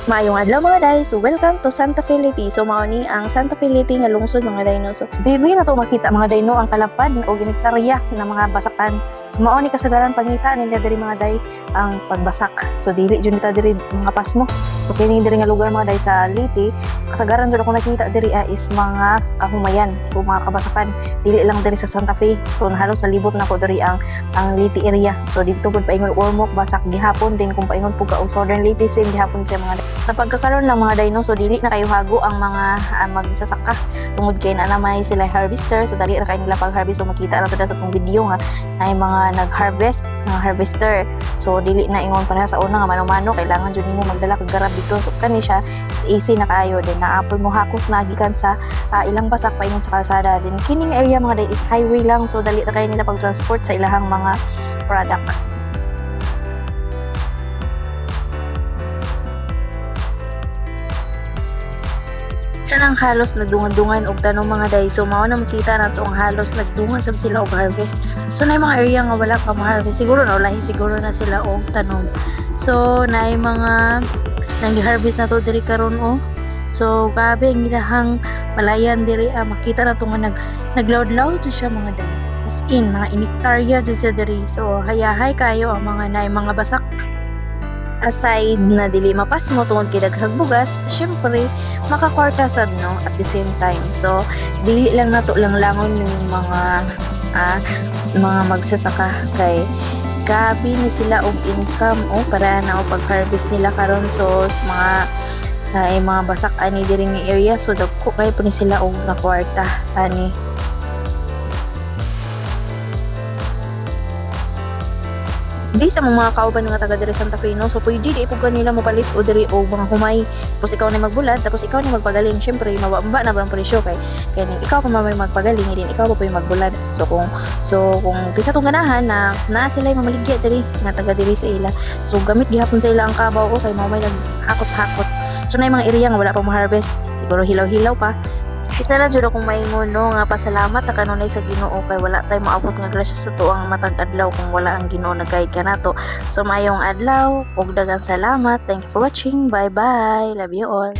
Maayong adlaw mga day. So welcome to Santa Fe Leyte. So mao ni ang Santa Fe Leyte nga lungsod mga day no. So diri na to makita mga day no ang kalapad o ginektarya na mga basakan. So mao ni kasagaran pangita nila diri mga day ang pagbasak. So dili jud nita diri mga pasmo. So kini diri nga lugar mga day sa Leyte, kasagaran jud ako nakita diri is mga kahumayan. So mga kabasakan dili lang diri sa Santa Fe. So halos nalibot na ko diri ang Leyte area. So dito pud paingon Ormoc basak gihapon din kung paingon pud ka og Southern Leyte same gihapon siya mga day. Sa pagkakaroon ng mga dino, so dili na kayo hago ang mga magsasaka tungod kay na may sila harvester, so dali ra kayo nila pag-harvest. So makita na to sa itong video nga na yung mga nag-harvest, mga harvester. So dili na ingon para sa una nga mano-mano, kailangan jud nimo magdala kag garab dito. So kani siya is easy na kayo din naapoy mo hakot na gikan sa ilang basak paingon sa kalsada. Din kining area mga day is highway lang, so dali ra kayo nila pag-transport sa ilahang mga product. Kanang halos nagdungan-dungan og tanong mga day. So mao na makita nato ang halos nagdungan sab sila og harvest. So na mga area nga wala pa ma-harvest siguro na lahi siguro na sila og tanong. So na mga nang-harvest na to diri karon o. So grabe ang ilahang palayan diri makita na to nga nagloud-loud siya mga day. As in mga inektarya siya diri. So hayahay kayo ang mga mga basak. Aside na dili mapas mo tungod kay daghang bugas, syempre makakwarta sab no at the same time. So dili lang nato lang langon ning mga magsasaka kay gabi ni sila og income o para na pag-harvest nila karon. So mga basak ani diri nga area, so dagko kay po ni sila og nakwarta ani. Di sa mga kauban nga taga diri Santa Fe no, so pwede di ipog kanila mopalit o diri og mga humay, tapos ikaw na magbulad, tapos ikaw na magpagaling. Syempre mababa na ang presyo kay ikaw pa may magpagaling din ikaw pa magbulad. So kung kisa tong ganahan na sila mamaligya diri nga taga diri sa ila, so gamit gihapon sa ila ang kabaw o kay mao may naghakot-hakot. So na mga area nga wala pa mo-harvest, siguro hilaw-hilaw pa. Isa lang jud akong maingon no nga pasalamat ta kanunay sa Ginoo kay wala tay maabot nga grasya sa tuang matag adlaw kung wala ang Ginoo nagguide kanato. So mayong adlaw ug daghang salamat. Thank you for watching. Bye bye. Love you all.